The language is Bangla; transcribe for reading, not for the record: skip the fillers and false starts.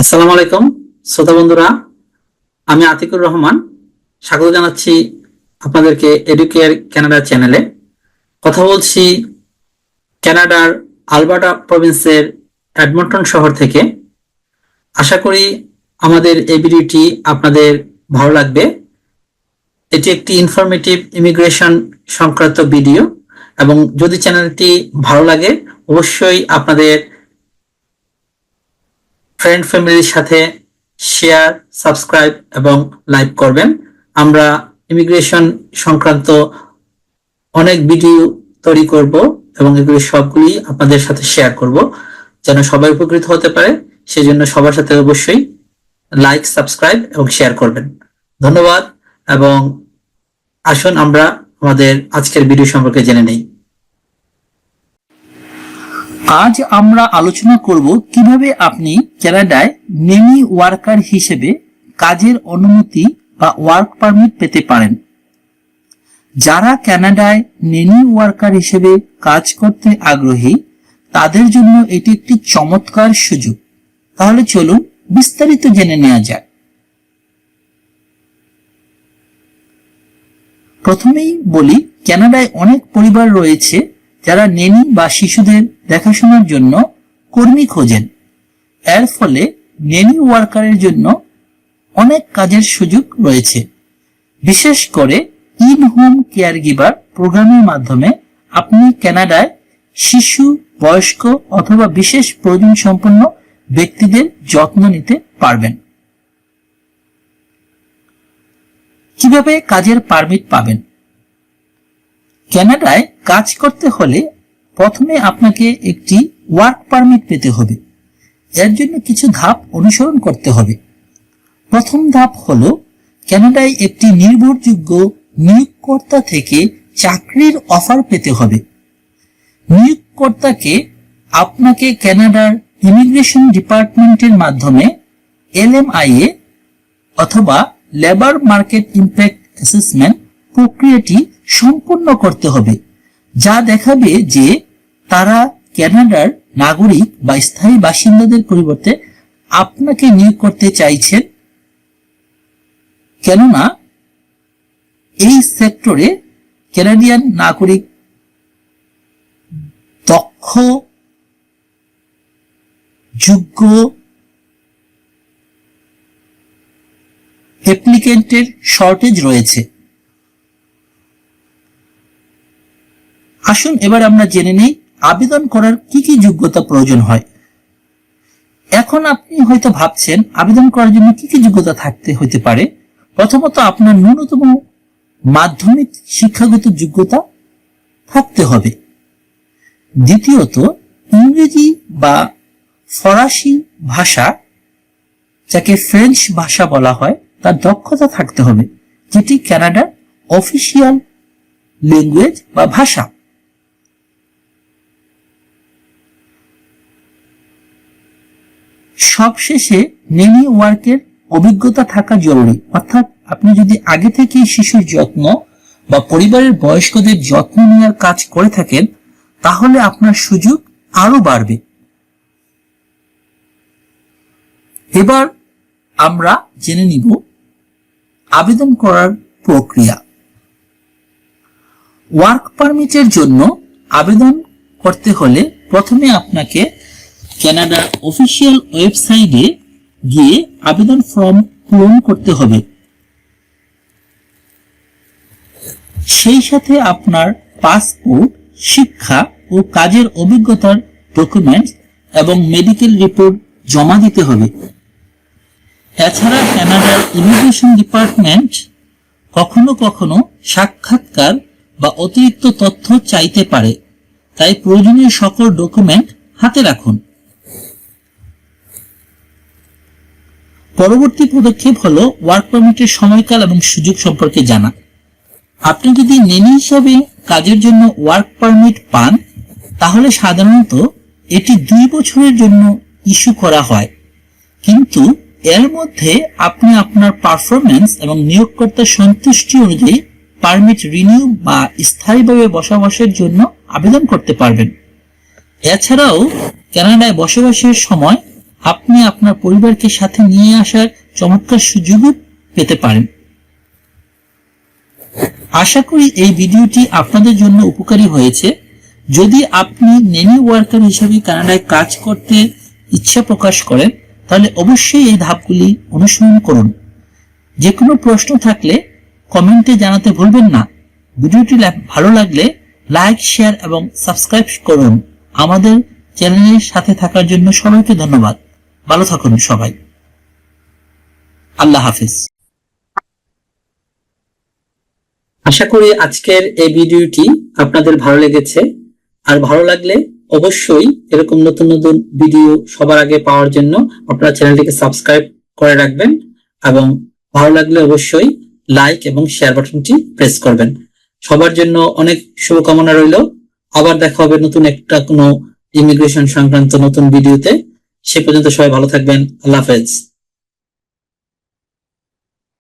আসসালামু আলাইকুম শ্রোতা বন্ধুরা, আমি আতিকুর রহমান স্বাগত জানাচ্ছি আপনাদেরকে এডুকেয়ার কানাডা চ্যানেলে। কথা বলছি কানাডার আলবার্টা প্রভিন্সের এডমন্টন শহর থেকে। আশা করি আমাদের এই ভিডিওটি আপনাদের ভালো লাগবে। এটি একটি ইনফরমেটিভ ইমিগ্রেশন সংক্রান্ত ভিডিও এবং যদি চ্যানেলটি ভালো লাগে অবশ্যই আপনাদের ফ্রেন্ড ফ্যামিলির সাথে শেয়ার, সাবস্ক্রাইব এবং লাইক করবেন। আমরা ইমিগ্রেশন সংক্রান্ত অনেক ভিডিও তৈরি করব এবং এগুলি সবগুলি আপনাদের সাথে শেয়ার করব যেন সবাই উপকৃত হতে পারে। সেজন্য সবার সাথে অবশ্যই লাইক, সাবস্ক্রাইব এবং শেয়ার করবেন। ধন্যবাদ এবং আসুন আমরা আমাদের আজকের ভিডিও সম্পর্কে জেনে নেই। আজ আমরা আলোচনা করব কিভাবে আপনি কানাডায় নেনি ওয়ার্কার হিসেবে কাজের অনুমতি বা ওয়ার্ক পারমিট পেতে পারেন। যারা কানাডায় নেনি ওয়ার্কার হিসেবে কাজ করতে আগ্রহী তাদের জন্য এটি একটি চমৎকার সুযোগ। তাহলে চলুন বিস্তারিত জেনে নেওয়া যাক। প্রথমেই বলি, কানাডায় অনেক পরিবার রয়েছে যারা নেনি বা শিশুদের দেখাশোনার জন্য কর্মী খোঁজেন। এর ফলে নেনি ওয়ার্কারের জন্য অনেক কাজের সুযোগ রয়েছে। বিশেষ করে ইন হোম কেয়ার গিভার প্রোগ্রামের মাধ্যমে আপনি কানাডায় শিশু, বয়স্ক অথবা বিশেষ প্রয়োজন সম্পন্ন ব্যক্তিদের যত্ন নিতে পারবেন। কিভাবে কাজের পারমিট পাবেন? কানাডায় কাজ করতে হলে প্রথমে আপনাকে একটি ওয়ার্ক পারমিট পেতে হবে। এর জন্য কিছু ধাপ অনুসরণ করতে হবে। প্রথম ধাপ হলো কানাডায় একটি নির্ভরযোগ্য নিয়োগকর্তা থেকে চাকরির অফার পেতে হবে। নিয়োগকর্তাকে আপনাকে কানাডার ইমিগ্রেশন ডিপার্টমেন্টের মাধ্যমে LMIA অথবা লেবার মার্কেট ইমপ্যাক্ট অ্যাসেসমেন্ট প্রক্রিয়াটি সম্পূর্ণ করতে হবে, যা দেখাবে যে তারা কানাডার নাগরিক বা স্থায়ী বাসিন্দাদের পরিবর্তে আপনাকে নিয়োগ করতে চাইছেন। কেননা এই সেক্টরে কানাডিয়ান নাগরিক দক্ষ, যোগ্য অ্যাপ্লিকেন্টের শর্টেজ রয়েছে। আসুন এবার আমরা জেনে নেই আবেদন করার কি কি যোগ্যতা প্রয়োজন হয়। এখন আপনি হয়তো ভাবছেন আবেদন করার জন্য কি কি যোগ্যতা থাকতে হতে পারে। প্রথমত আপনার ন্যূনতম মাধ্যমিক শিক্ষাগত যোগ্যতা থাকতে হবে। দ্বিতীয়ত ইংরেজি বা ফরাসি ভাষা, যাকে ফ্রেঞ্চ ভাষা বলা হয়, তার দক্ষতা থাকতে হবে, যেটি কানাডার অফিসিয়াল ল্যাঙ্গুয়েজ বা ভাষা। সবশেষে নেনি ওয়ার্কের অভিজ্ঞতা থাকা জরুরি। অর্থাৎ আপনি যদি আগে থেকেই শিশুর যত্ন বা পরিবারের বয়স্কদের যত্ন নেওয়ার কাজ করে থাকেন তাহলে আপনার সুযোগ আরো বাড়বে। এবার আমরা জেনে নিব আবেদন করার প্রক্রিয়া। ওয়ার্ক পারমিটের জন্য আবেদন করতে হলে প্রথমে আপনাকে কানাডা অফিসিয়াল ওয়েবসাইটে গিয়ে আবেদন ফর্ম পূরণ করতে হবে। সেই সাথে আপনার পাসপোর্ট, শিক্ষা ও কাজের অভিজ্ঞতার ডকুমেন্টস এবং মেডিকেল রিপোর্ট জমা দিতে হবে। এছাড়া কানাডার ইমিগ্রেশন ডিপার্টমেন্ট কখনো কখনো সাক্ষাৎকার বা অতিরিক্ত তথ্য চাইতে পারে, তাই প্রয়োজনীয় সকল ডকুমেন্ট হাতে রাখুন। পরবর্তী পদক্ষেপ হলো ওয়ার্ক পারমিটের সময়কাল এবং সুযোগ সম্পর্কে জানা। আপনি যদি নেনি হিসাবে কাজের জন্য ওয়ার্ক পারমিট পান তাহলে সাধারণত এটি 2 বছরের জন্য ইস্যু করা হয়, কিন্তু এর মধ্যে আপনি আপনার পারফরম্যান্স এবং নিয়োগকর্তার সন্তুষ্টি অনুযায়ী পারমিট রিনিউ বা স্থায়ীভাবে বসবাসের জন্য আবেদন করতে পারবেন। এছাড়াও কানাডায় বসবাসের সময় আপনি আপনার পরিবারকে সাথে নিয়ে আসার চমৎকার সুযোগও পেতে পারেন। আশা করি এই ভিডিওটি আপনাদের জন্য উপকারী হয়েছে। যদি আপনি নেনি ওয়ার্কার হিসেবে কানাডায় কাজ করতে ইচ্ছা প্রকাশ করেন তাহলে অবশ্যই এই ধাপগুলি অনুসরণ করুন। যে কোনো প্রশ্ন থাকলে কমেন্টে জানাতে ভুলবেন না। ভিডিওটি ভালো লাগলে লাইক, শেয়ার এবং সাবস্ক্রাইব করুন। আমাদের চ্যানেলের সাথে থাকার জন্য সবাইকে ধন্যবাদ। ভালো থাকুন সবাই। আল্লাহ হাফিজ। আশা করি আজকের এই ভিডিওটি আপনাদের ভালো লেগেছে। আর ভালো লাগলে অবশ্যই এরকম নতুন নতুন ভিডিও সবার আগে পাওয়ার জন্য আপনারা চ্যানেলটিকে সাবস্ক্রাইব করে রাখবেন এবং ভালো লাগলে অবশ্যই লাইক এবং শেয়ার বাটনটি প্রেস করবেন। সবার জন্য অনেক শুভকামনা রইল। আবার দেখা হবে নতুন একটা কোনো ইমিগ্রেশন সংক্রান্ত নতুন ভিডিওতে। সে পর্যন্ত সবাই ভালো থাকবেন। আল্লাহ হাফেজ।